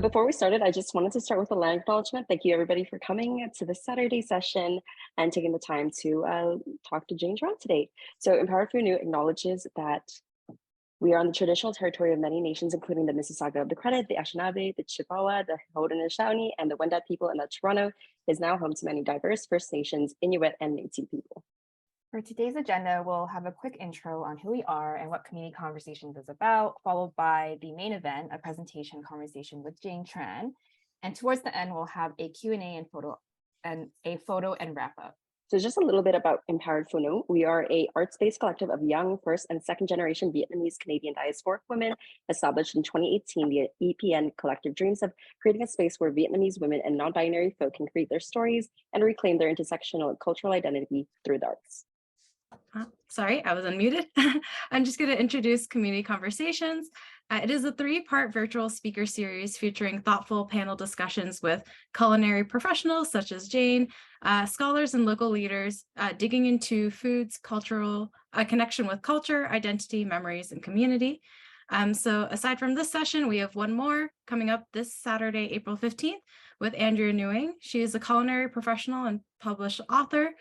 before we started, I just wanted to start with a land acknowledgement. Thank you everybody for coming to the Saturday session and taking the time to talk to Jane Tran today. So Empowered Phụ Nữ acknowledges that we are on the traditional territory of many nations, including the Mississauga of the Credit, the Anishinaabe, the Chippewa, the Haudenosaunee, and the Wendat people, and that Toronto is now home to many diverse First Nations, Inuit, and Métis people. For today's agenda, we'll have a quick intro on who we are and what Community Conversations is about, followed by the main event, a presentation conversation with Jane Tran. And towards the end, we'll have a Q&A and a photo and wrap up. So just a little bit about Empowered Phụ Nữ. We are a arts-based collective of young first and second generation Vietnamese Canadian diasporic women established in 2018. The EPN collective dreams of creating a space where Vietnamese women and non-binary folk can create their stories and reclaim their intersectional cultural identity through the arts. Sorry, I was unmuted. I'm just going to introduce Community Conversations. It is a 3-part virtual speaker series featuring thoughtful panel discussions with culinary professionals such as Jane, scholars and local leaders, digging into food's cultural connection with culture, identity, memories, and community. So aside from this session, we have one more coming up this Saturday, April 15th, with Andrea Nguyen. She is a culinary professional and published author.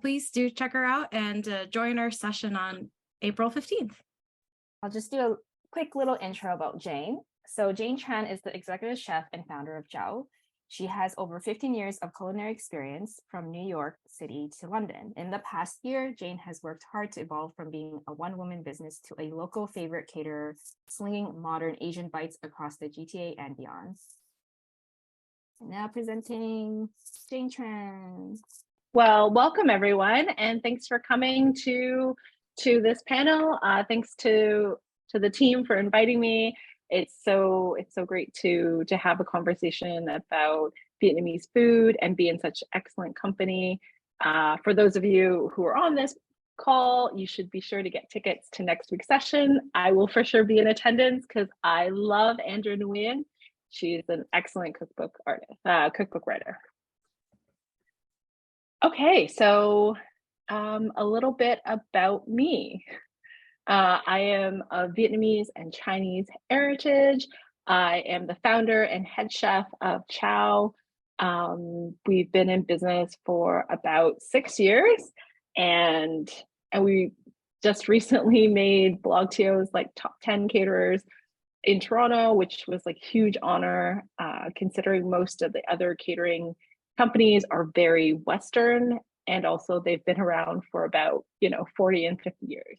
Please do check her out and join our session on April 15th. I'll just do a quick little intro about Jane. So Jane Tran is the executive chef and founder of Chau. She has over 15 years of culinary experience from New York City to London. In the past year, Jane has worked hard to evolve from being a one-woman business to a local favorite caterer, slinging modern Asian bites across the GTA and beyond. Now presenting Jane Tran. Well, welcome everyone, and thanks for coming to this panel. Thanks to the team for inviting me. It's so great to have a conversation about Vietnamese food and be in such excellent company. For those of you who are on this call, you should be sure to get tickets to next week's session. I will for sure be in attendance because I love Andrea Nguyen. She's an excellent cookbook writer. Okay, so a little bit about me. I am of Vietnamese and Chinese heritage. I am the founder and head chef of Chau. We've been in business for about 6 years, and we just recently made Blog TO's like top 10 caterers in Toronto, which was like huge honor, considering most of the other catering companies are very Western, and also they've been around for about 40 and 50 years.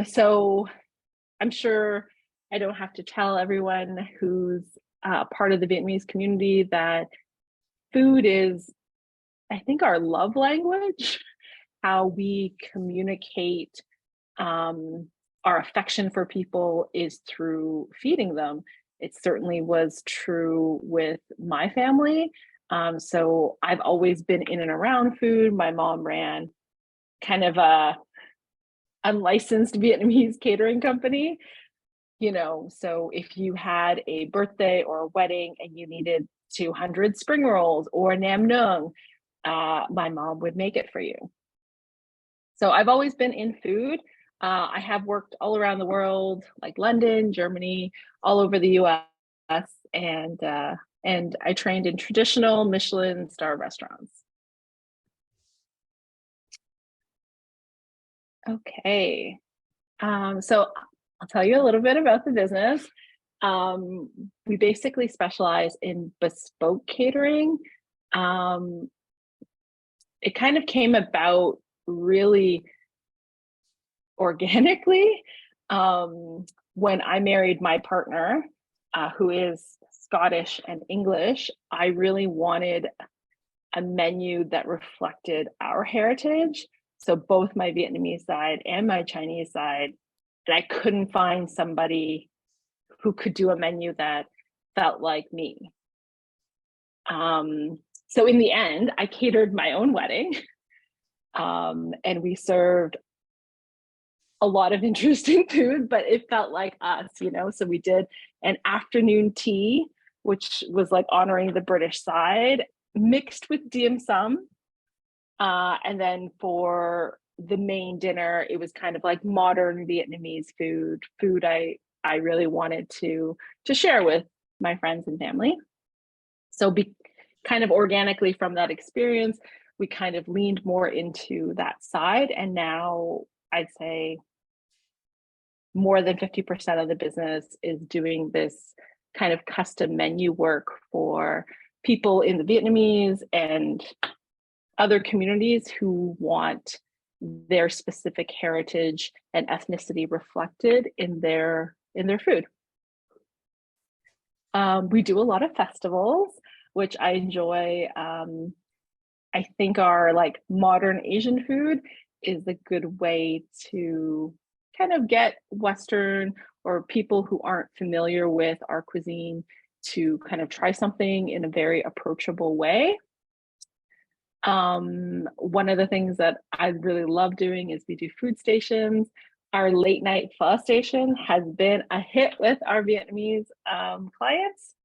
So I'm sure I don't have to tell everyone who's part of the Vietnamese community that food is, I think, our love language, how we communicate our affection for people is through feeding them. It certainly was true with my family. So I've always been in and around food. My mom ran kind of a unlicensed Vietnamese catering company, so if you had a birthday or a wedding and you needed 200 spring rolls or nam nung, my mom would make it for you. So I've always been in food. I have worked all around the world, like London, Germany, all over the US, and I trained in traditional Michelin star restaurants. Okay, so I'll tell you a little bit about the business. We basically specialize in bespoke catering. It kind of came about really organically when I married my partner, who is Scottish and English. I really wanted a menu that reflected our heritage. So both my Vietnamese side and my Chinese side, and I couldn't find somebody who could do a menu that felt like me. So in the end, I catered my own wedding, and we served a lot of interesting food, but it felt like us, So we did an afternoon tea, which was like honoring the British side, mixed with dim sum. And then for the main dinner, it was kind of like modern Vietnamese food I I really wanted to share with my friends and family. So kind of organically from that experience, we kind of leaned more into that side. And now I'd say more than 50% of the business is doing this kind of custom menu work for people in the Vietnamese and other communities who want their specific heritage and ethnicity reflected in their food. We do a lot of festivals, which I enjoy. I think our like modern Asian food is a good way to kind of get Western or people who aren't familiar with our cuisine to kind of try something in a very approachable way. One of the things that I really love doing is we do food stations. Our late night pho station has been a hit with our Vietnamese clients.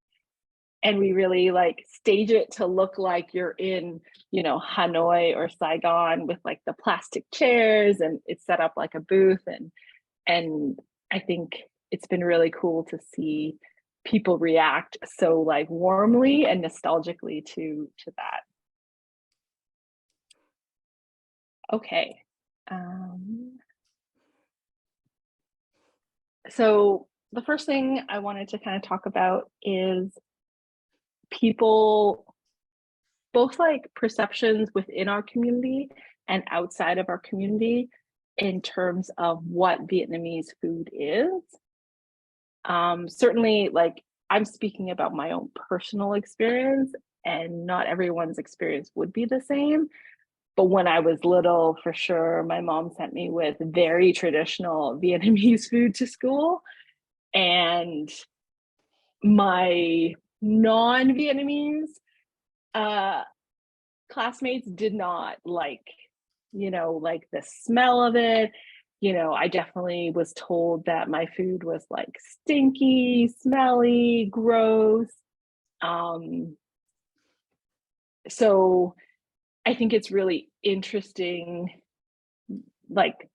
And we really like stage it to look like you're in, you know, Hanoi or Saigon with like the plastic chairs, and it's set up like a booth. And I think it's been really cool to see people react so like warmly and nostalgically to that. Okay. So the first thing I wanted to kind of talk about is people, both like perceptions within our community and outside of our community in terms of what Vietnamese food is. Certainly, like I'm speaking about my own personal experience, and not everyone's experience would be the same. But when I was little, for sure, my mom sent me with very traditional Vietnamese food to school. And my non-Vietnamese classmates did not like, you know, like the smell of it. You know, I definitely was told that my food was like stinky, smelly, gross. So I think it's really interesting, like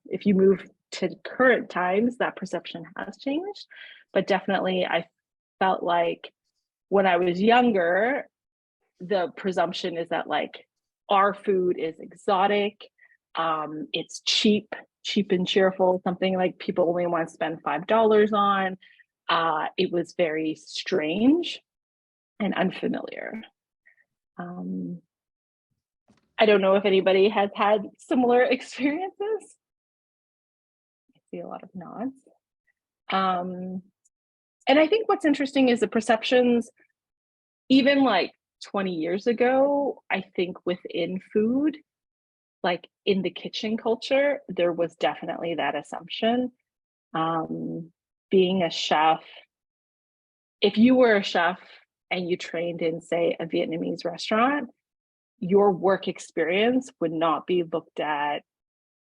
if you move to current times, that perception has changed. But definitely I felt like when I was younger, the presumption is that like our food is exotic, it's cheap and cheerful, something like people only want to spend $5 on. It was very strange and unfamiliar. I don't know if anybody has had similar experiences. I see a lot of nods. And I think what's interesting is the perceptions, even like 20 years ago, I think within food, like in the kitchen culture, there was definitely that assumption. Being a chef, if you were a chef and you trained in, say, a Vietnamese restaurant, your work experience would not be looked at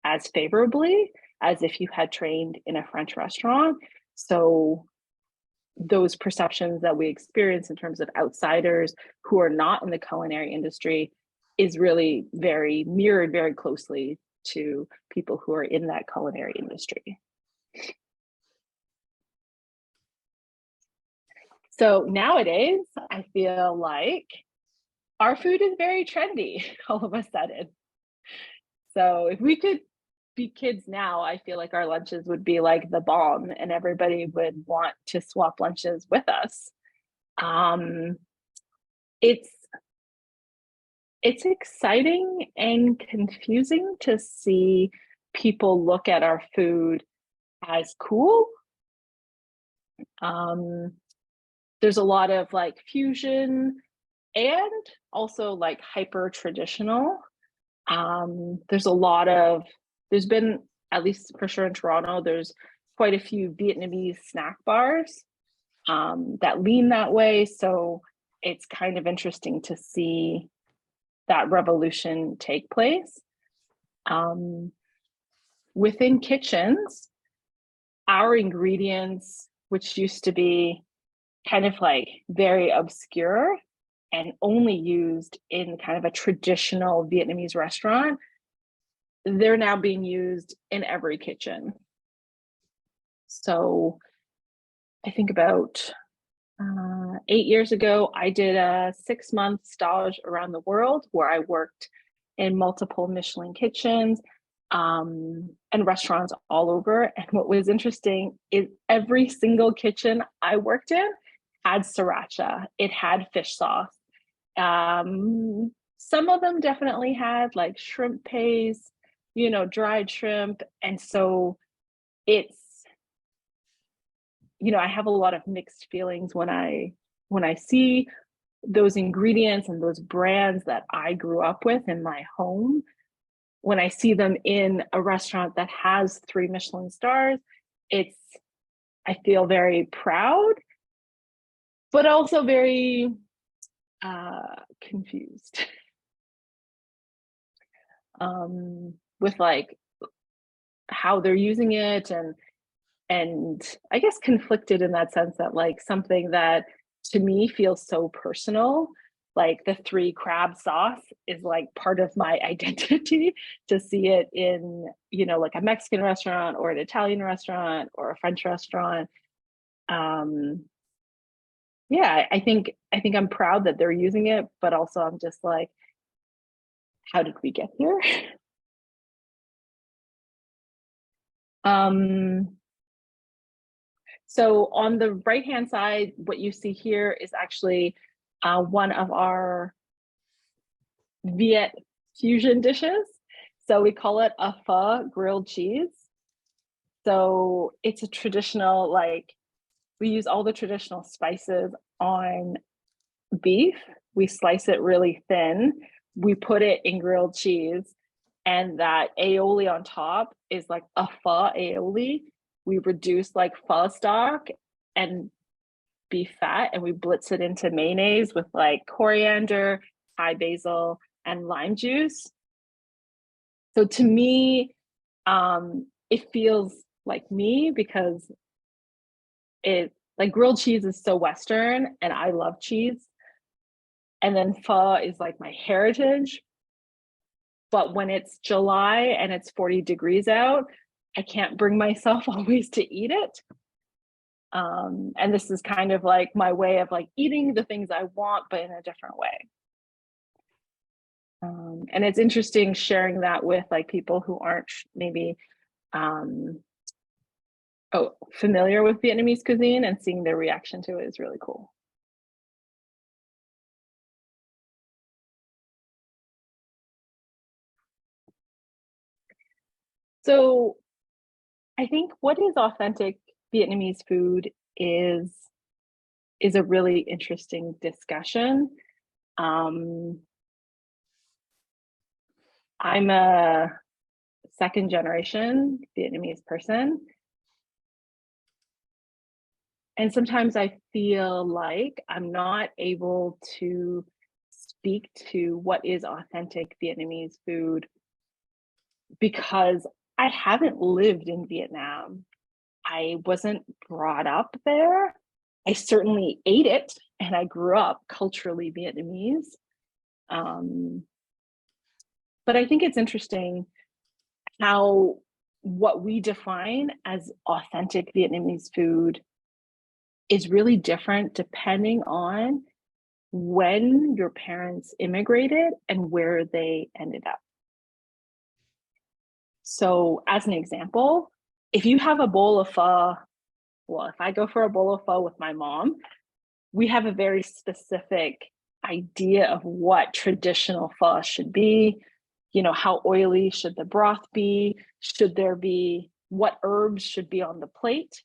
as favorably as if you had trained in a French restaurant. So those perceptions that we experience in terms of outsiders who are not in the culinary industry is really very mirrored very closely to people who are in that culinary industry. So nowadays, I feel like our food is very trendy all of a sudden. So if we could be kids now, I feel like our lunches would be like the bomb and everybody would want to swap lunches with us. It's exciting and confusing to see people look at our food as cool. There's a lot of like fusion and also like hyper traditional. There's been, at least for sure in Toronto, there's quite a few Vietnamese snack bars that lean that way. So it's kind of interesting to see that revolution take place. Within kitchens, our ingredients, which used to be kind of like very obscure and only used in kind of a traditional Vietnamese restaurant, they're now being used in every kitchen. So I think about 8 years ago, I did a 6-month stage around the world where I worked in multiple Michelin kitchens and restaurants all over. And what was interesting is every single kitchen I worked in had sriracha. It had fish sauce. Some of them definitely had like shrimp paste, dried shrimp. And so it's, I have a lot of mixed feelings when I see those ingredients and those brands that I grew up with in my home. When I see them in a restaurant that has 3 Michelin stars, I feel very proud, but also very confused with like how they're using it, and I guess conflicted in that sense that like something that to me feels so personal, like the 3 crab sauce is like part of my identity. To see it in, like a Mexican restaurant or an Italian restaurant or a French restaurant. Yeah, I think I'm proud that they're using it, but also I'm just like, how did we get here? So on the right-hand side, what you see here is actually one of our Viet fusion dishes. So we call it a pho grilled cheese. So it's a traditional, like, we use all the traditional spices on beef. We slice it really thin. We put it in grilled cheese, and that aioli on top is like a pho aioli. We reduce like pho stock and beef fat, and we blitz it into mayonnaise with like coriander, Thai basil, and lime juice. So to me, it feels like me because like grilled cheese is so Western, and I love cheese. And then pho is like my heritage. But when it's July and it's 40 degrees out, I can't bring myself always to eat it. And this is kind of like my way of like eating the things I want, but in a different way. And it's interesting sharing that with like people who aren't maybe familiar with Vietnamese cuisine, and seeing their reaction to it is really cool. So I think what is authentic Vietnamese food is a really interesting discussion. I'm a 2nd generation Vietnamese person. And sometimes I feel like I'm not able to speak to what is authentic Vietnamese food because I haven't lived in Vietnam. I wasn't brought up there. I certainly ate it, and I grew up culturally Vietnamese. But I think it's interesting how what we define as authentic Vietnamese food is really different depending on when your parents immigrated and where they ended up. So as an example, if you have a bowl of pho, well, if I go for a bowl of pho with my mom, we have a very specific idea of what traditional pho should be. How oily should the broth be? Should there be, what herbs should be on the plate?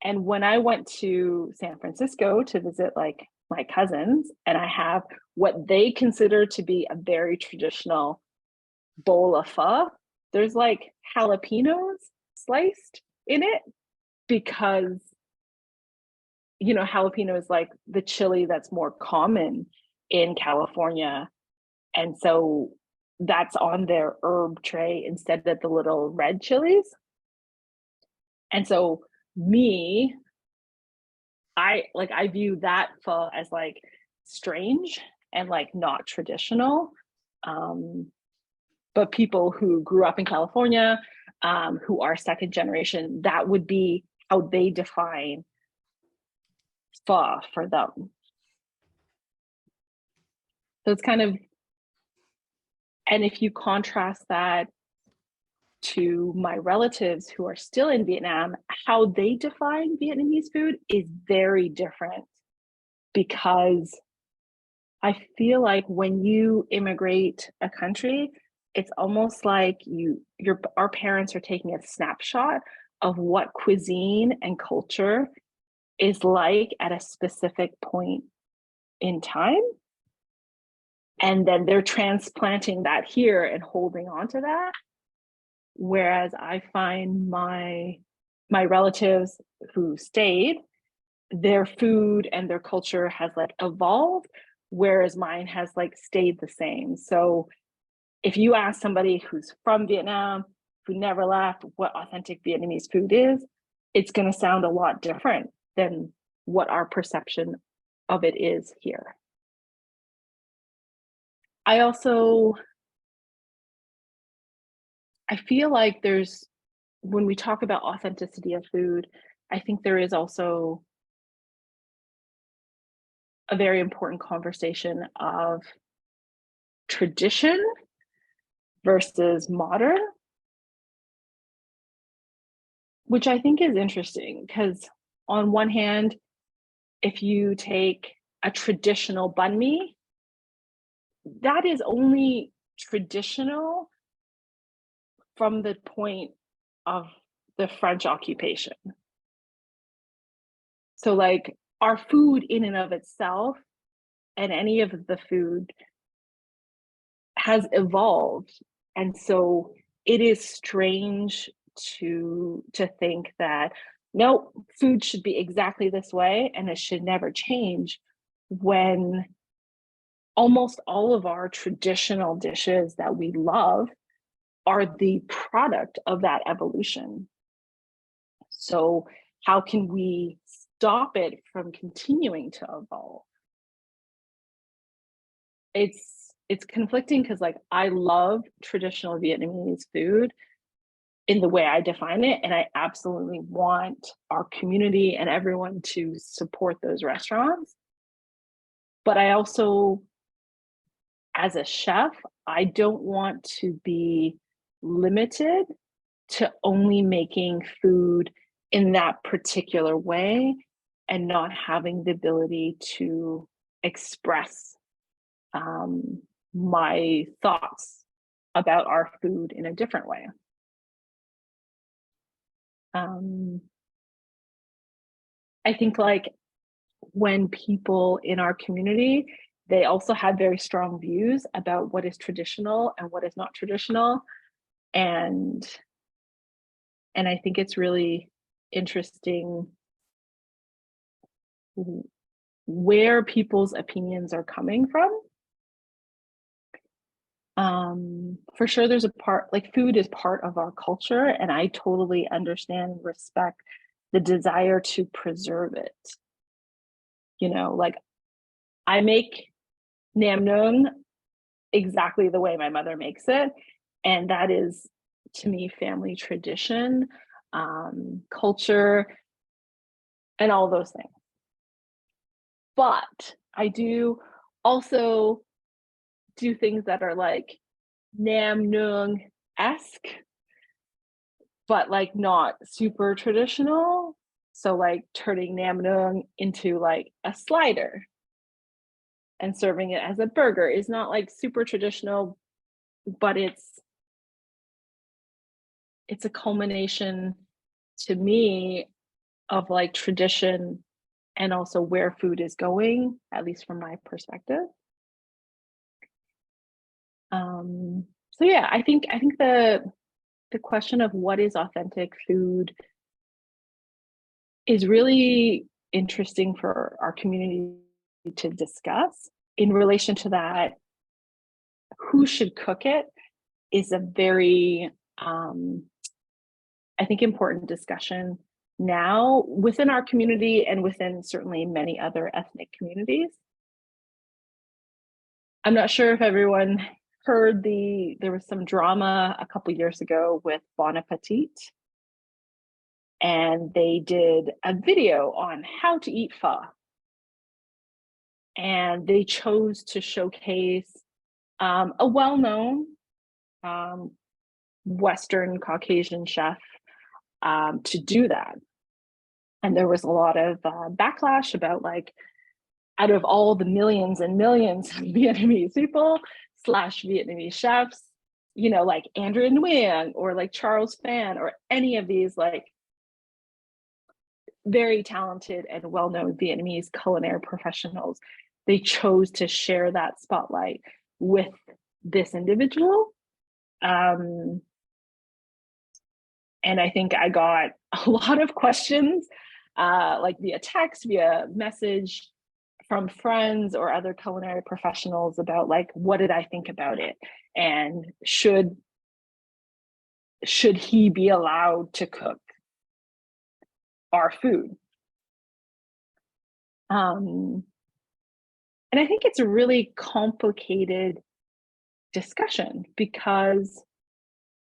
And when I went to San Francisco to visit like my cousins, and I have what they consider to be a very traditional bowl of pho, there's like jalapenos sliced in it because, jalapeno is like the chili that's more common in California. And so that's on their herb tray instead of the little red chilies. And so I view that pho as like strange and like not traditional. But people who grew up in California who are second generation, that would be how they define pho for them. So it's kind of, and if you contrast that to my relatives who are still in Vietnam, how they define Vietnamese food is very different, because I feel like when you immigrate a country, it's almost like our parents are taking a snapshot of what cuisine and culture is like at a specific point in time. And then they're transplanting that here and holding on to that. Whereas I find my relatives who stayed, their food and their culture has like evolved, whereas mine has like stayed the same. So if you ask somebody who's from Vietnam, who never left, what authentic Vietnamese food is, it's going to sound a lot different than what our perception of it is here. I feel like when we talk about authenticity of food, I think there is also a very important conversation of tradition versus modern, which I think is interesting, because on one hand, if you take a traditional banh mi, that is only traditional from the point of the French occupation. So like our food in and of itself, and any of the food, has evolved. And so it is strange to think that, no, food should be exactly this way and it should never change, when almost all of our traditional dishes that we love are the product of that evolution. So how can we stop it from continuing to evolve? It's conflicting, because like I love traditional Vietnamese food in the way I define it, and I absolutely want our community and everyone to support those restaurants. But I also, as a chef, I don't want to be limited to only making food in that particular way and not having the ability to express my thoughts about our food in a different way. I think like when people in our community, they also have very strong views about what is traditional and what is not traditional. And I think it's really interesting where people's opinions are coming from. For sure, there's a part, like food is part of our culture, and I totally understand and respect the desire to preserve it. You know, like I make nam nung exactly the way my mother makes it, and that is, to me, family tradition, culture, and all those things. But I do also do things that are like nam nung-esque, but like not super traditional. So like turning nam nung into like a slider and serving it as a burger is not like super traditional, but it's a culmination to me of like tradition and also where food is going, at least from my perspective. So yeah, I think the question of what is authentic food is really interesting for our community to discuss. In relation to that, who should cook it is a very, I think, important discussion now within our community and within certainly many other ethnic communities. I'm not sure if everyone heard there was some drama a couple years ago with Bon Appetit, and they did a video on how to eat pho. And they chose to showcase a well-known Western Caucasian chef to do that. And there was a lot of backlash about, like, out of all the millions and millions of Vietnamese people / Vietnamese chefs, you know, like Andrea Nguyen or like Charles Phan or any of these like very talented and well-known Vietnamese culinary professionals, they chose to share that spotlight with this individual. And I think I got a lot of questions, like via text, via message from friends or other culinary professionals about, like, what did I think about it? And should he be allowed to cook our food? And I think it's a really complicated discussion, because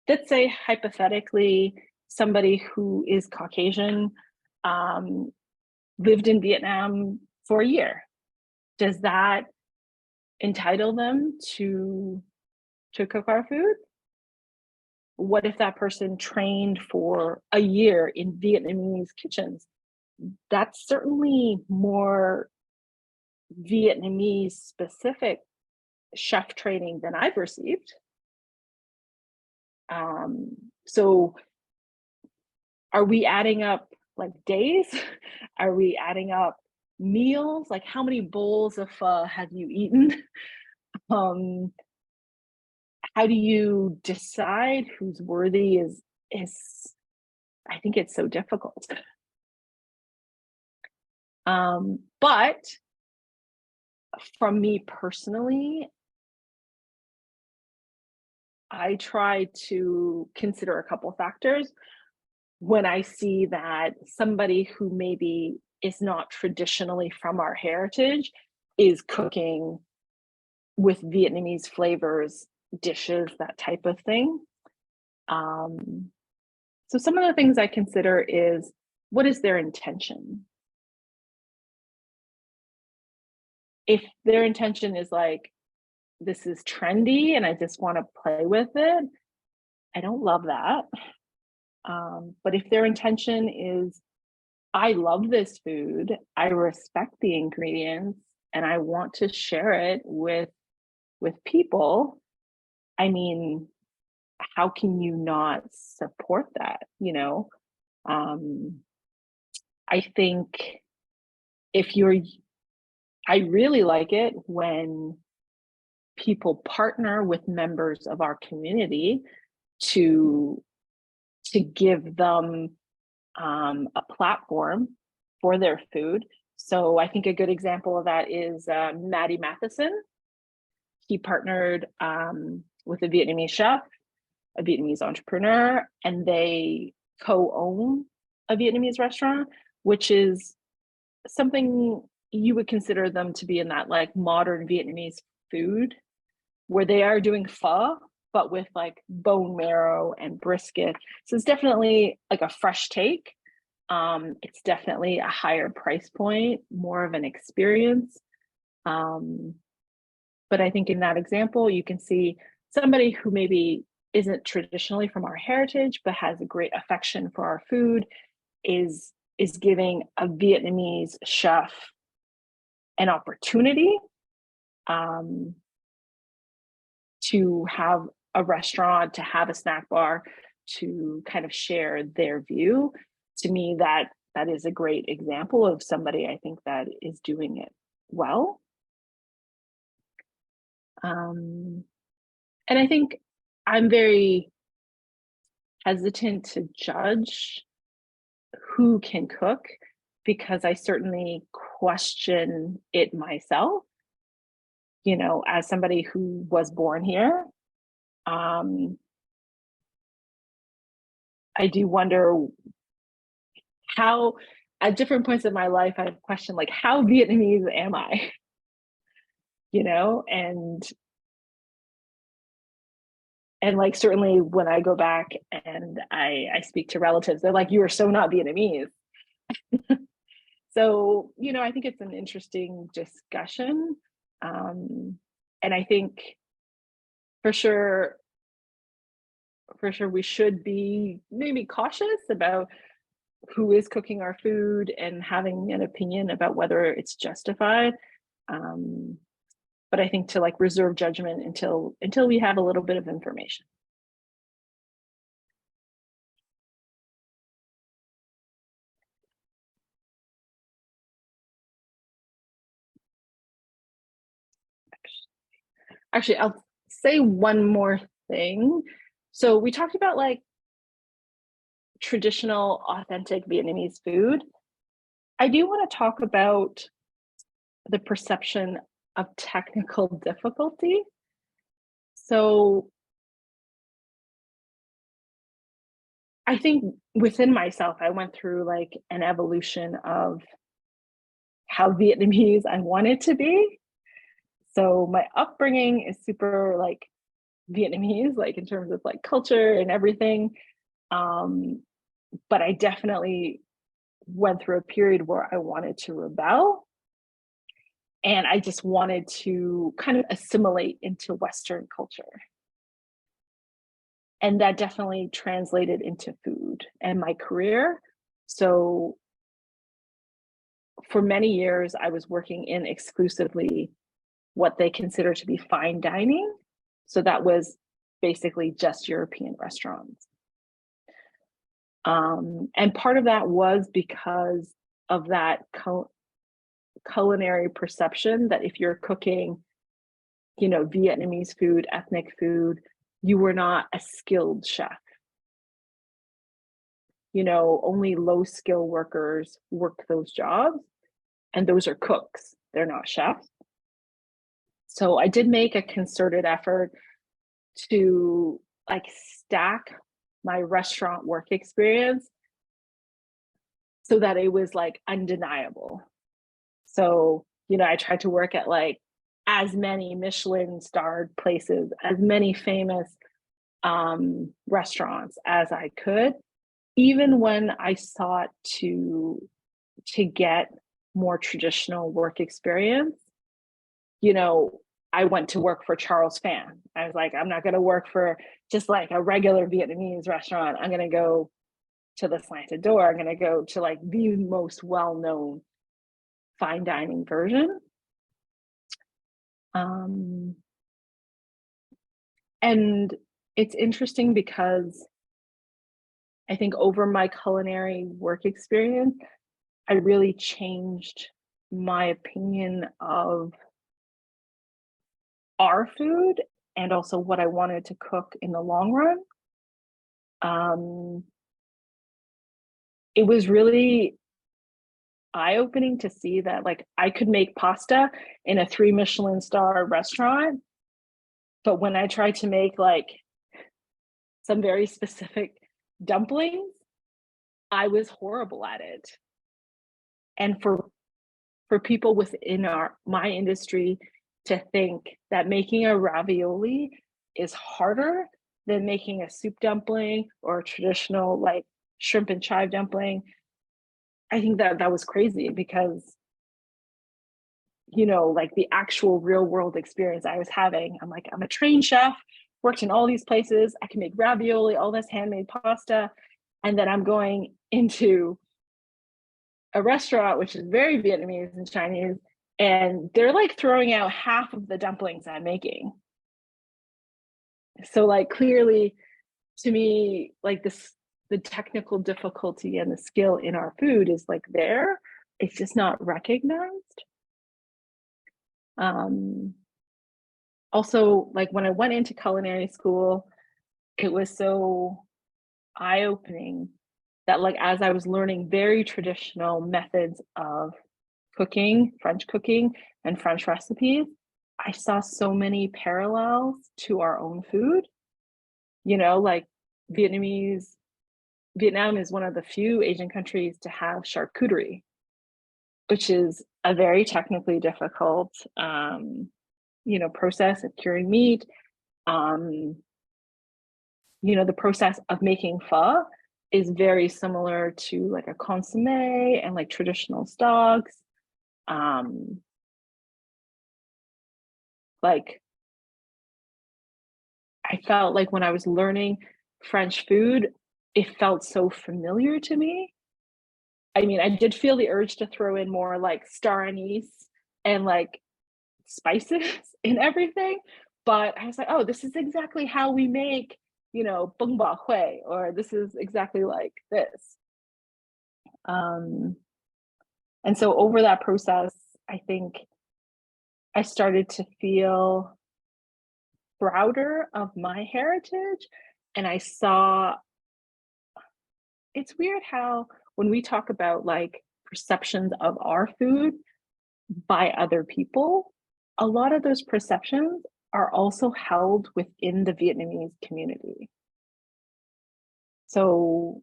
let's say hypothetically somebody who is Caucasian lived in Vietnam for a year. Does that entitle them to cook our food? What if that person trained for a year in Vietnamese kitchens? That's certainly more Vietnamese specific chef training than I've received. So are we adding up like days? Are we adding up meals? Like, how many bowls of pho have you eaten? How do you decide who's worthy is I think it's so difficult. But from me personally, I try to consider a couple factors when I see that somebody who maybe is not traditionally from our heritage is cooking with Vietnamese flavors, dishes, that type of thing. So some of the things I consider is, what is their intention? If their intention is like, this is trendy and I just want to play with it, I don't love that. But if their intention is, I love this food, I respect the ingredients, and I want to share it with people, I mean, how can you not support that, you know? I think I really like it when people partner with members of our community to give them a platform for their food. So I think a good example of that is Maddie Matheson. He partnered with a Vietnamese chef, a Vietnamese entrepreneur, and they co-own a Vietnamese restaurant, which is something you would consider them to be in that like modern Vietnamese food, where they are doing pho, but with like bone marrow and brisket. So it's definitely like a fresh take. It's definitely a higher price point, more of an experience. But I think in that example, you can see somebody who maybe isn't traditionally from our heritage, but has a great affection for our food, is giving a Vietnamese chef an opportunity to have a restaurant, to have a snack bar, to kind of share their view. To me, that is a great example of somebody I think that is doing it well. And I think I'm very hesitant to judge who can cook, because I certainly question it myself, you know, as somebody who was born here. I do wonder how, at different points in my life, I've questioned, like, how Vietnamese am I? You know, and and like certainly when I go back and I speak to relatives, they're like, you are so not Vietnamese. So, you know, I think it's an interesting discussion. And I think for sure we should be maybe cautious about who is cooking our food and having an opinion about whether it's justified. But I think to like reserve judgment until we have a little bit of information. Actually, I'll say one more thing. So we talked about like traditional, authentic Vietnamese food. I do want to talk about the perception of technical difficulty. So I think within myself, I went through like an evolution of how Vietnamese I wanted to be. So my upbringing is super like Vietnamese, like in terms of like culture and everything. But I definitely went through a period where I wanted to rebel. And I just wanted to kind of assimilate into Western culture. And that definitely translated into food and my career. So for many years, I was working in exclusively what they consider to be fine dining. So that was basically just European restaurants. And part of that was because of that culinary perception that if you're cooking, you know, Vietnamese food, ethnic food, you were not a skilled chef. You know, only low skill workers work those jobs, and those are cooks, they're not chefs. So I did make a concerted effort to like stack my restaurant work experience so that it was like undeniable. So, you know, I tried to work at like as many Michelin starred places, as many famous restaurants as I could, even when I sought to get more traditional work experience. You know, I went to work for Charles Fan. I was like, I'm not going to work for just like a regular Vietnamese restaurant. I'm going to go to the Slanted Door. I'm going to go to like the most well-known fine dining version. And it's interesting because I think over my culinary work experience, I really changed my opinion of our food and also what I wanted to cook in the long run. It was really eye-opening to see that like I could make pasta in a 3 Michelin star restaurant, but when I tried to make like some very specific dumplings, I was horrible at it. And for people within my industry to think that making a ravioli is harder than making a soup dumpling or a traditional like shrimp and chive dumpling, I think that was crazy because, you know, like the actual real world experience I was having, I'm like, I'm a trained chef, worked in all these places, I can make ravioli, all this handmade pasta, and then I'm going into a restaurant which is very Vietnamese and Chinese, and they're like throwing out half of the dumplings I'm making. So like clearly to me, like the technical difficulty and the skill in our food is like there, it's just not recognized. Also, like when I went into culinary school, it was so eye-opening that like as I was learning very traditional methods of cooking, French cooking and French recipes, I saw so many parallels to our own food. You know, like Vietnam is one of the few Asian countries to have charcuterie, which is a very technically difficult, you know, process of curing meat. the process of making pho is very similar to like a consomme and like traditional stocks. Like I felt like when I was learning French food, it felt so familiar to me. I mean, I did feel the urge to throw in more like star anise and like spices in everything, but I was like, oh, this is exactly how we make, beng ba hui, or this is exactly like this. And so over that process, I think I started to feel prouder of my heritage. And I saw, it's weird how when we talk about like perceptions of our food by other people, a lot of those perceptions are also held within the Vietnamese community. So,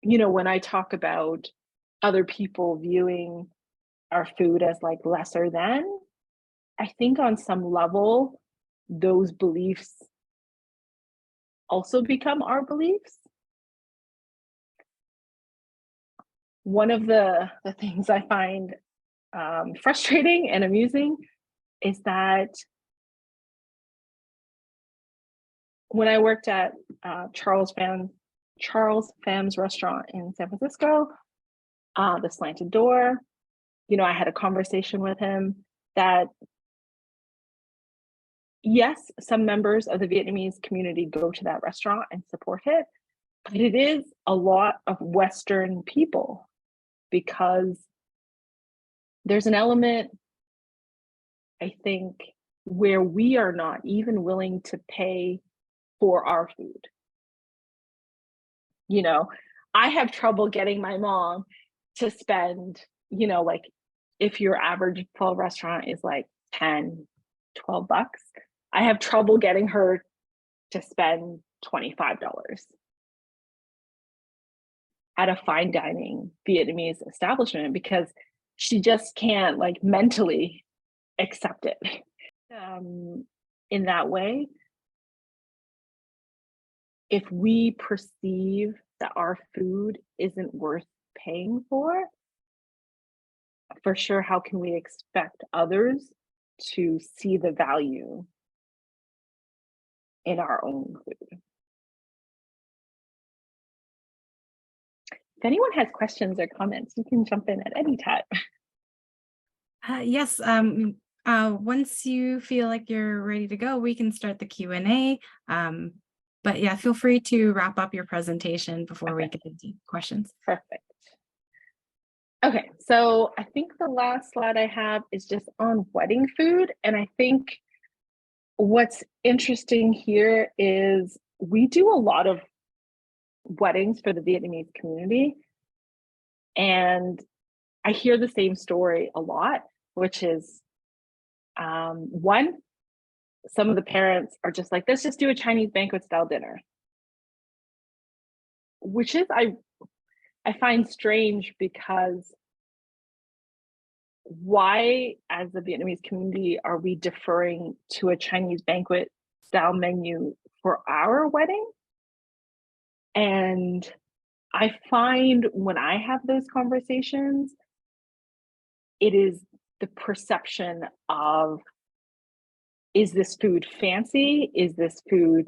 when I talk about other people viewing our food as like lesser than, I think on some level, those beliefs also become our beliefs. One of the things I find frustrating and amusing is that when I worked at Charles Pham's restaurant in San Francisco, the Slanted Door, I had a conversation with him that yes, some members of the Vietnamese community go to that restaurant and support it, but it is a lot of Western people because there's an element, I think, where we are not even willing to pay for our food. I have trouble getting my mom to spend, like if your average pho restaurant is like 10, 12 bucks, I have trouble getting her to spend $25 at a fine dining Vietnamese establishment because she just can't like mentally accept it in that way. If we perceive that our food isn't worth paying for sure, how can we expect others to see the value in our own food? If anyone has questions or comments, you can jump in at any time. Yes. Once you feel like you're ready to go, we can start the Q&A. But yeah, feel free to wrap up your presentation before we get into questions. Perfect. Okay, so I think the last slide I have is just on wedding food. And I think what's interesting here is we do a lot of weddings for the Vietnamese community. And I hear the same story a lot, which is one, some of the parents are just like, let's just do a Chinese banquet style dinner, which is, I find strange because why, as the Vietnamese community, are we deferring to a Chinese banquet style menu for our wedding? And I find when I have those conversations, it is the perception of, is this food fancy? Is this food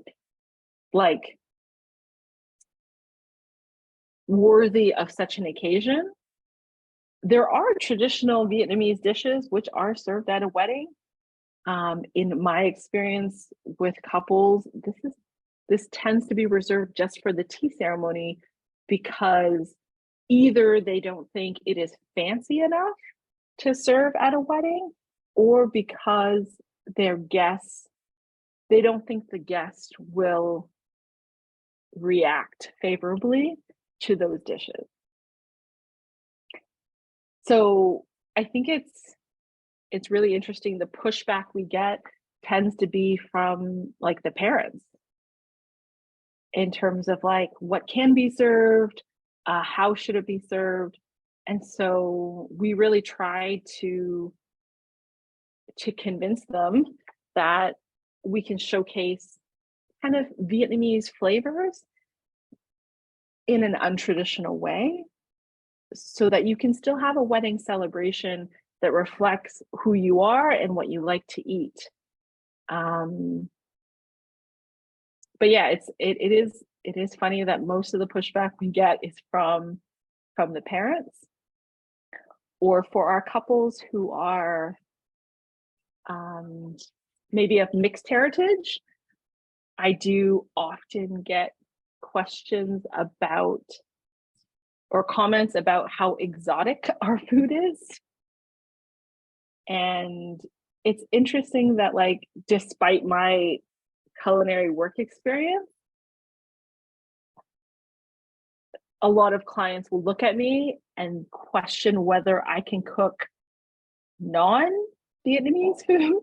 like worthy of such an occasion? There are traditional Vietnamese dishes which are served at a wedding. In my experience with couples, this tends to be reserved just for the tea ceremony because either they don't think it is fancy enough to serve at a wedding, or because their guests, they don't think the guest will react favorably to those dishes. So I think it's really interesting. The pushback we get tends to be from like the parents in terms of like what can be served, how should it be served. And so we really try to convince them that we can showcase kind of Vietnamese flavors in an untraditional way so that you can still have a wedding celebration that reflects who you are and what you like to eat. But yeah, it is funny that most of the pushback we get is from the parents, or for our couples who are maybe of mixed heritage. I do often get questions about or comments about how exotic our food is. And it's interesting that, like, despite my culinary work experience, a lot of clients will look at me and question whether I can cook non-Vietnamese food.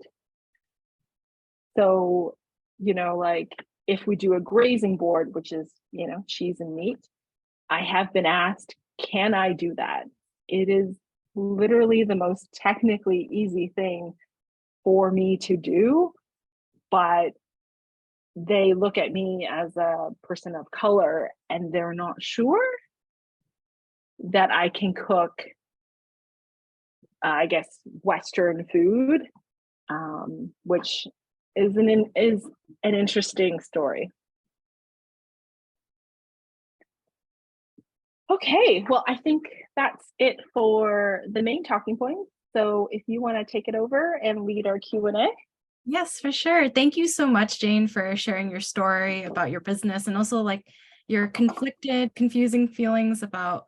So, you know, like if we do a grazing board, which is, you know, cheese and meat, I have been asked, can I do that? It is literally the most technically easy thing for me to do, but they look at me as a person of color and they're not sure that I can cook, I guess, Western food, which is an interesting story. Okay, well, I think that's it for the main talking points. So if you want to take it over and lead our Q&A. Yes, for sure. Thank you so much, Jane, for sharing your story about your business and also like your conflicted, confusing feelings about,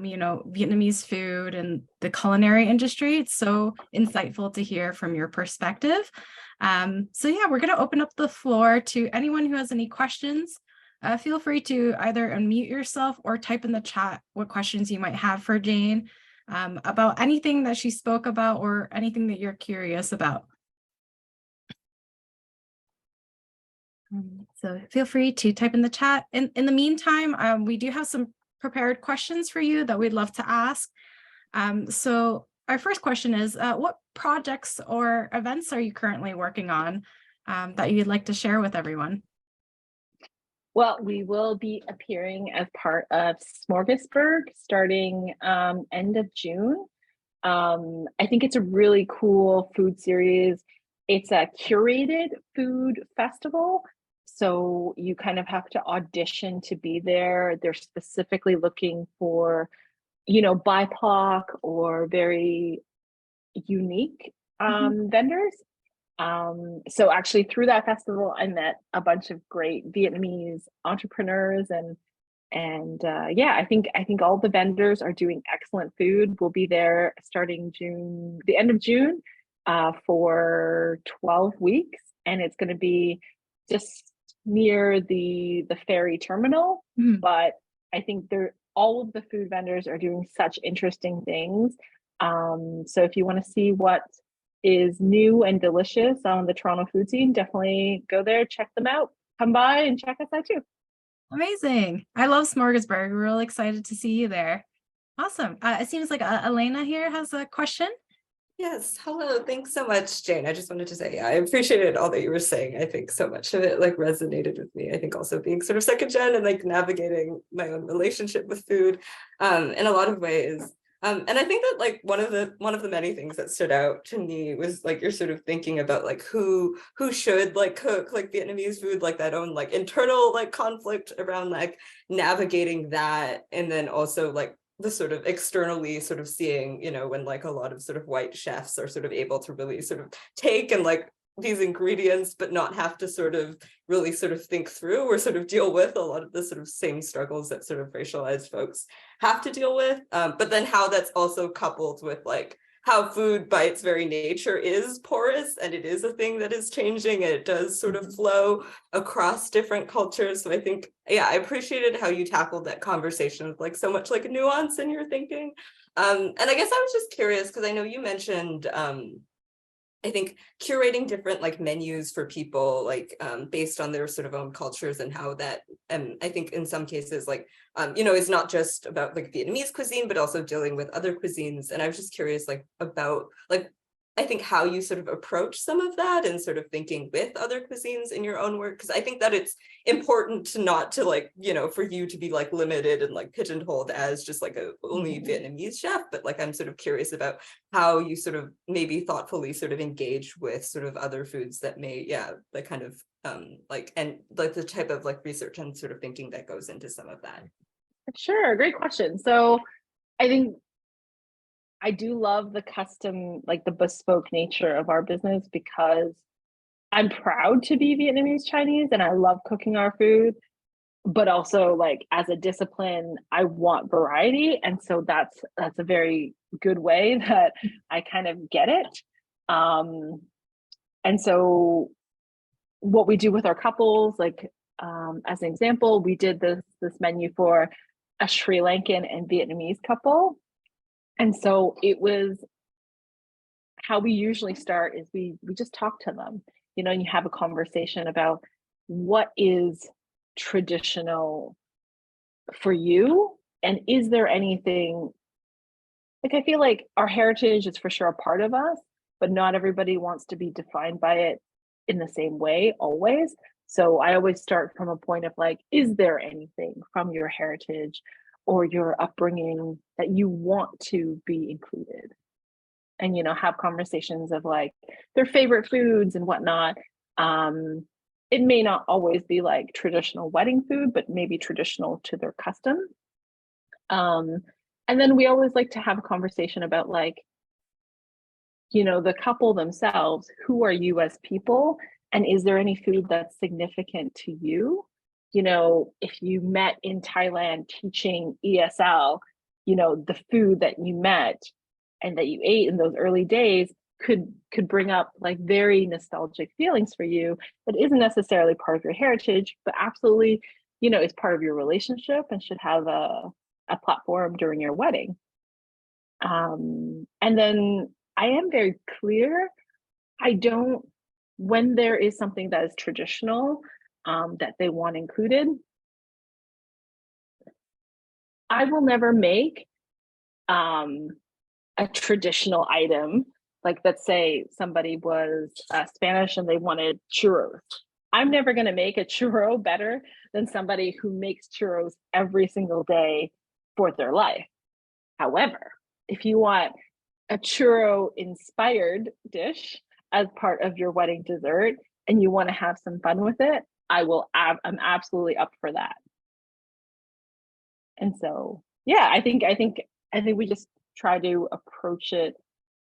you know, Vietnamese food and the culinary industry. It's so insightful to hear from your perspective. So yeah, we're going to open up the floor to anyone who has any questions. Feel free to either unmute yourself or type in the chat what questions you might have for Jane about anything that she spoke about or anything that you're curious about. So feel free to type in the chat. In the meantime, we do have some prepared questions for you that we'd love to ask. So our first question is, what projects or events are you currently working on that you'd like to share with everyone? Well, we will be appearing as part of Smorgasburg starting end of June. I think it's a really cool food series. It's a curated food festival. So you kind of have to audition to be there. They're specifically looking for, you know, BIPOC or very unique vendors. So actually through that festival, I met a bunch of great Vietnamese entrepreneurs and yeah, I think all the vendors are doing excellent food. We'll be there starting the end of June, for 12 weeks, and it's going to be just near the ferry terminal. But I think all of the food vendors are doing such interesting things. So if you want to see what is new and delicious on the Toronto food scene, definitely go there, check them out, come by and check us out too. Amazing. I love Smorgasburg. We're really excited to see you there. Awesome. It seems like Elena here has a question. Yes. Hello. Thanks so much, Jane. I just wanted to say, I appreciated all that you were saying. I think so much of it like resonated with me. I think also being sort of second gen and like navigating my own relationship with food in a lot of ways. And I think that like one of the many things that stood out to me was like you're sort of thinking about like who should like cook like Vietnamese food, like that own like internal like conflict around like navigating that, and then also like the sort of externally sort of seeing, you know, when like a lot of sort of white chefs are sort of able to really sort of take and like these ingredients but not have to sort of really sort of think through or sort of deal with a lot of the sort of same struggles that sort of racialized folks have to deal with, but then how that's also coupled with like how food by its very nature is porous and it is a thing that is changing and it does sort of flow across different cultures. So I think, yeah, I appreciated how you tackled that conversation with like so much like nuance in your thinking. And I guess I was just curious because I know you mentioned I think curating different like menus for people like based on their sort of own cultures and how that, and I think in some cases like, you know, it's not just about like Vietnamese cuisine, but also dealing with other cuisines. And I was just curious like about like I think how you sort of approach some of that and sort of thinking with other cuisines in your own work, because I think that it's important to not to like, you know, for you to be like limited and like pigeonholed as just like a only Vietnamese chef, but like I'm sort of curious about how you sort of maybe thoughtfully sort of engage with sort of other foods that may, yeah, like kind of like, and like the type of like research and sort of thinking that goes into some of that. Sure, great question. So I think I do love the custom, like the bespoke nature of our business, because I'm proud to be Vietnamese Chinese and I love cooking our food, but also like as a discipline, I want variety. And so that's a very good way that I kind of get it. And so what we do with our couples, like as an example, we did this menu for a Sri Lankan and Vietnamese couple. And so it was, how we usually start is we just talk to them, you know, and you have a conversation about what is traditional for you, and is there anything, like I feel like our heritage is for sure a part of us, but not everybody wants to be defined by it in the same way always. So I always start from a point of like, is there anything from your heritage or your upbringing that you want to be included? And, you know, have conversations of like their favorite foods and whatnot. It may not always be like traditional wedding food, but maybe traditional to their custom. And then we always like to have a conversation about like, you know, the couple themselves, who are you as people? And is there any food that's significant to you? You know, if you met in Thailand teaching ESL, you know, the food that you met and that you ate in those early days could bring up like very nostalgic feelings for you that isn't necessarily part of your heritage, but absolutely, you know, is part of your relationship and should have a platform during your wedding. And then I am very clear. I don't, when there is something that is traditional, that they want included, I will never make a traditional item. Like, let's say somebody was Spanish and they wanted churros. I'm never going to make a churro better than somebody who makes churros every single day for their life. However, if you want a churro inspired dish as part of your wedding dessert and you want to have some fun with it, I'm absolutely up for that. And so, yeah, I think we just try to approach it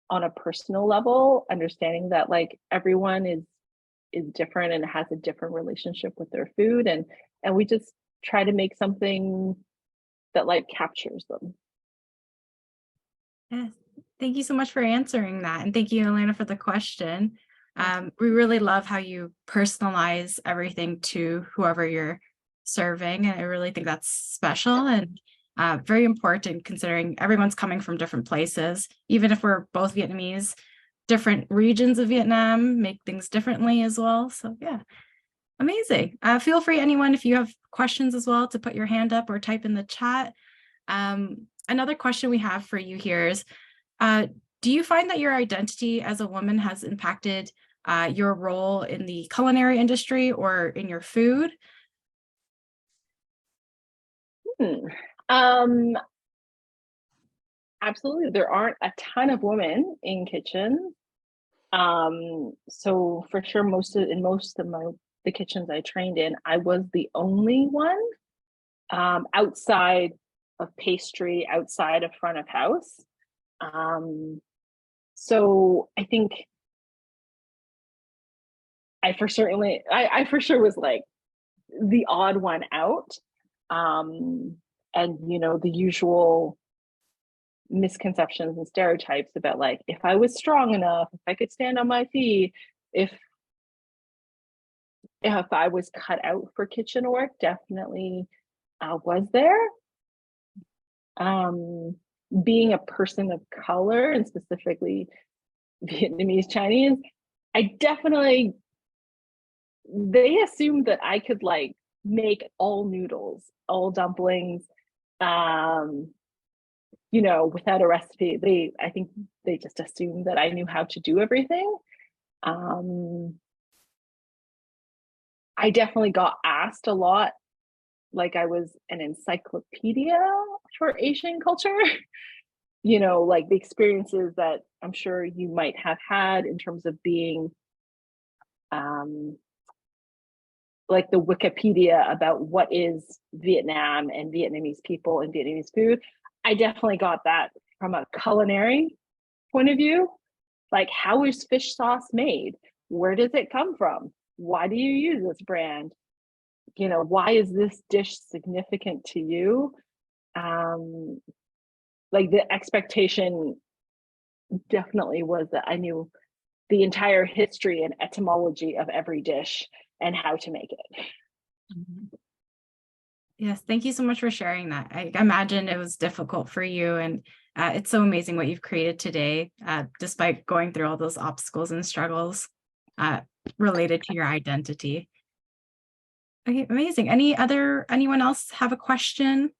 on a personal level, understanding that like everyone is different and has a different relationship with their food, and we just try to make something that like captures them. Yes. Thank you so much for answering that. And thank you, Elena, for the question. We really love how you personalize everything to whoever you're serving. And I really think that's special and very important, considering everyone's coming from different places. Even if we're both Vietnamese, different regions of Vietnam make things differently as well. So yeah, amazing. Feel free, anyone, if you have questions as well, to put your hand up or type in the chat. Another question we have for you here is, do you find that your identity as a woman has impacted your role in the culinary industry or in your food? Absolutely. There aren't a ton of women in kitchens. So for sure, in most of the kitchens I trained in, I was the only one outside of pastry, outside of front of house. So I think I for sure was like the odd one out. And you know, the usual misconceptions and stereotypes about like, if I was strong enough, if I could stand on my feet, if I was cut out for kitchen work, definitely was there. Being a person of color, and specifically Vietnamese Chinese, they assumed that I could like make all noodles, all dumplings, you know, without a recipe. I think they just assumed that I knew how to do everything. I definitely got asked a lot, like I was an encyclopedia for Asian culture. You know, like the experiences that I'm sure you might have had in terms of being like the Wikipedia about what is Vietnam and Vietnamese people and Vietnamese food. I definitely got that from a culinary point of view. Like, how is fish sauce made? Where does it come from? Why do you use this brand? You know, why is this dish significant to you? Like the expectation definitely was that I knew the entire history and etymology of every dish and how to make it. Yes, thank you so much for sharing that. I imagine it was difficult for you, and it's so amazing what you've created today, despite going through all those obstacles and struggles related to your identity. Okay, amazing. Anyone else have a question?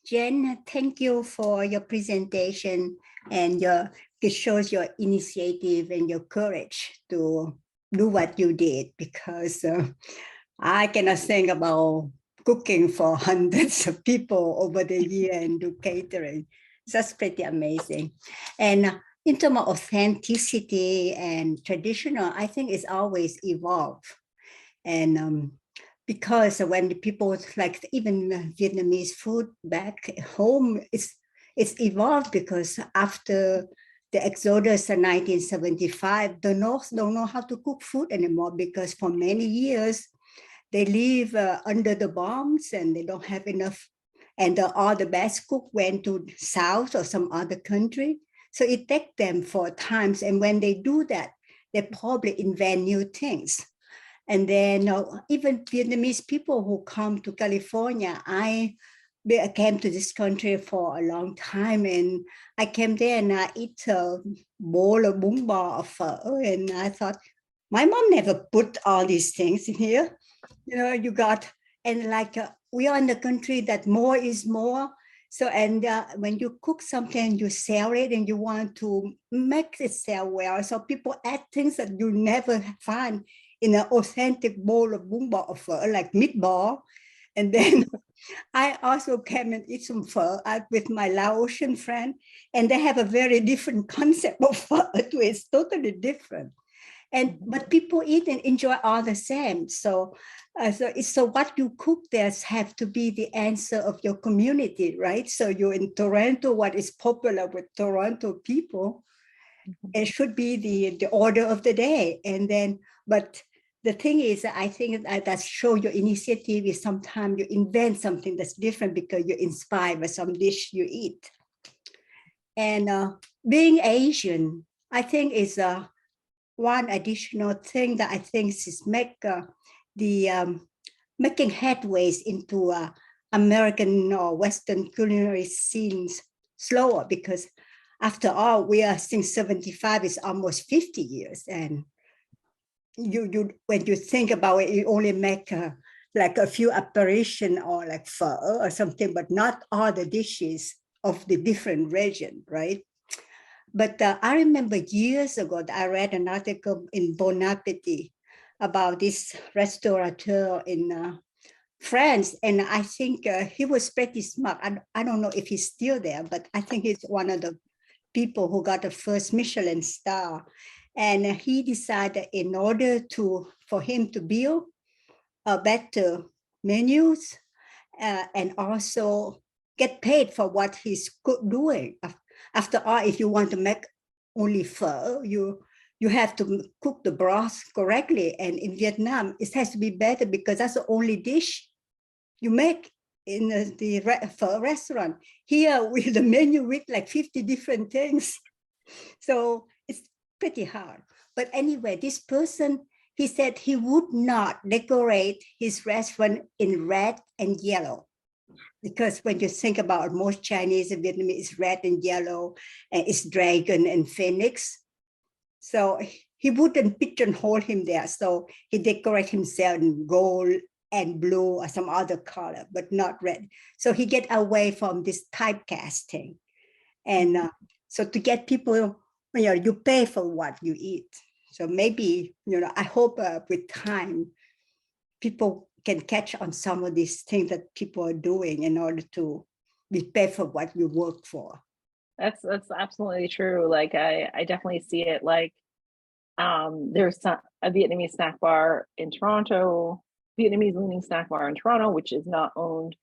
Jen, thank you for your presentation, and it shows your initiative and your courage to do what you did, because I cannot think about cooking for hundreds of people over the year and do catering. That's pretty amazing. And in terms of authenticity and traditional, I think it's always evolved. And because when the people, like even Vietnamese food back home, it's evolved, because after the exodus in 1975, the North don't know how to cook food anymore, because for many years they live under the bombs and they don't have enough, and all the best cook went to South or some other country. So it takes them for times, and when they do that, they probably invent new things. And then even Vietnamese people who come to California, I came to this country for a long time, and I came there and I eat a bowl of bún bò of phở, and I thought, my mom never put all these things in here. You know, you got, and like we are in the country that more is more. So, and when you cook something, you sell it and you want to make it sell well. So people add things that you never find in an authentic bowl of bún bò of phở, like meatball. And then I also came and eat some phở with my Laotian friend, and they have a very different concept of phở too. It's totally different. And but people eat and enjoy all the same. So so what you cook there have to be the answer of your community, right? So you're in Toronto, what is popular with Toronto people, it should be the order of the day. And then, but the thing is, I think that show your initiative is sometimes you invent something that's different because you're inspired by some dish you eat. And being Asian, I think is one additional thing that I think is making headways into American or Western culinary scenes slower, because after all, we are since 75 is almost 50 years. And you when you think about it, you only make like a few apparitions or like pho or something, but not all the dishes of the different region, right? But I remember years ago that I read an article in Bon Appetit about this restaurateur in France, and I think he was pretty smart. I don't know if he's still there, but I think he's one of the people who got the first Michelin star. And he decided in order for him to build better menus and also get paid for what he's doing. After all, if you want to make only pho, you have to cook the broth correctly. And in Vietnam, it has to be better because that's the only dish you make in the pho restaurant. Here, with the menu with like 50 different things. So it's pretty hard. But anyway, this person, he said he would not decorate his restaurant in red and yellow. Because when you think about most Chinese and Vietnamese, red and yellow, and it's dragon and phoenix. So he wouldn't pigeonhole him there. So he decorated himself in gold and blue or some other color, but not red. So he get away from this typecasting. And So to get people, you pay for what you eat. So maybe, I hope with time, people can catch on some of these things that people are doing in order to be paid for what you work for. That's absolutely true. Like I definitely see it. Like there's a Vietnamese snack bar in Toronto, Vietnamese leaning snack bar in Toronto, which is not owned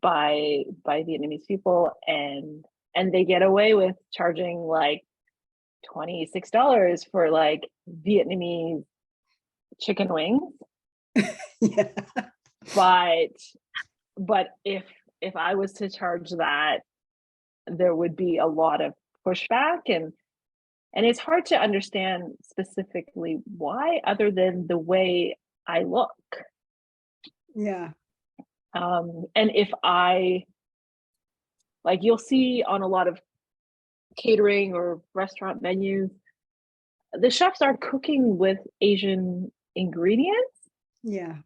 by Vietnamese people, and they get away with charging like $26 for like Vietnamese chicken wings. Yeah. But if I was to charge that, there would be a lot of pushback, and it's hard to understand specifically why, other than the way I look. Yeah. And if I, like, you'll see on a lot of catering or restaurant menus, the chefs are cooking with Asian ingredients. Yeah.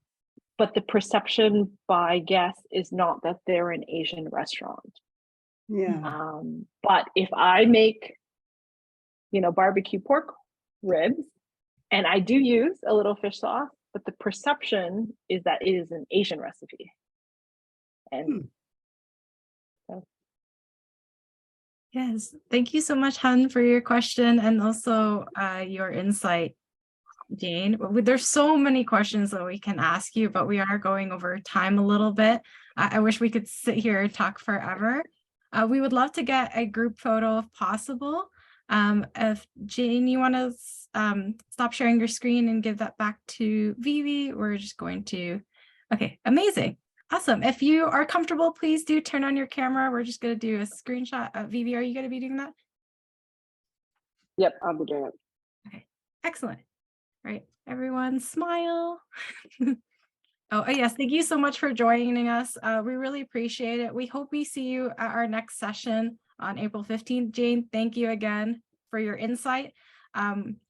But the perception by guests is not that they're an Asian restaurant. Yeah. But if I make, barbecue pork ribs, and I do use a little fish sauce, but the perception is that it is an Asian recipe. And so. Yes, thank you so much, Hun, for your question and also your insight, Jane. There's so many questions that we can ask you, but we are going over time a little bit. I wish we could sit here and talk forever. We would love to get a group photo if possible. If Jane, you want to stop sharing your screen and give that back to Vivi, we're just going to, okay, amazing. Awesome. If you are comfortable, please do turn on your camera. We're just going to do a screenshot. Vivi, are you going to be doing that? Yep, I'll be doing it. Okay, excellent. Right, everyone smile. Oh, yes, thank you so much for joining us. We really appreciate it. We hope we see you at our next session on April 15th. Jane, thank you again for your insight.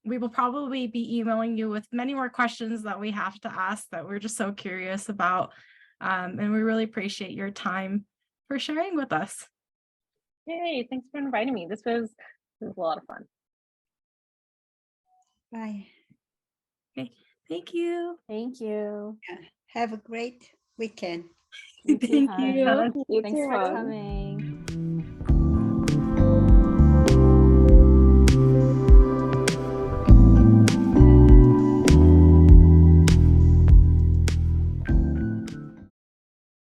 We will probably be emailing you with many more questions that we have to ask that we're just so curious about. And we really appreciate your time for sharing with us. Yay, thanks for inviting me. This was a lot of fun. Bye. Okay, thank you. Thank you. Yeah. Have a great weekend. You too, Thank hon. you. You Thanks too, for hon. coming.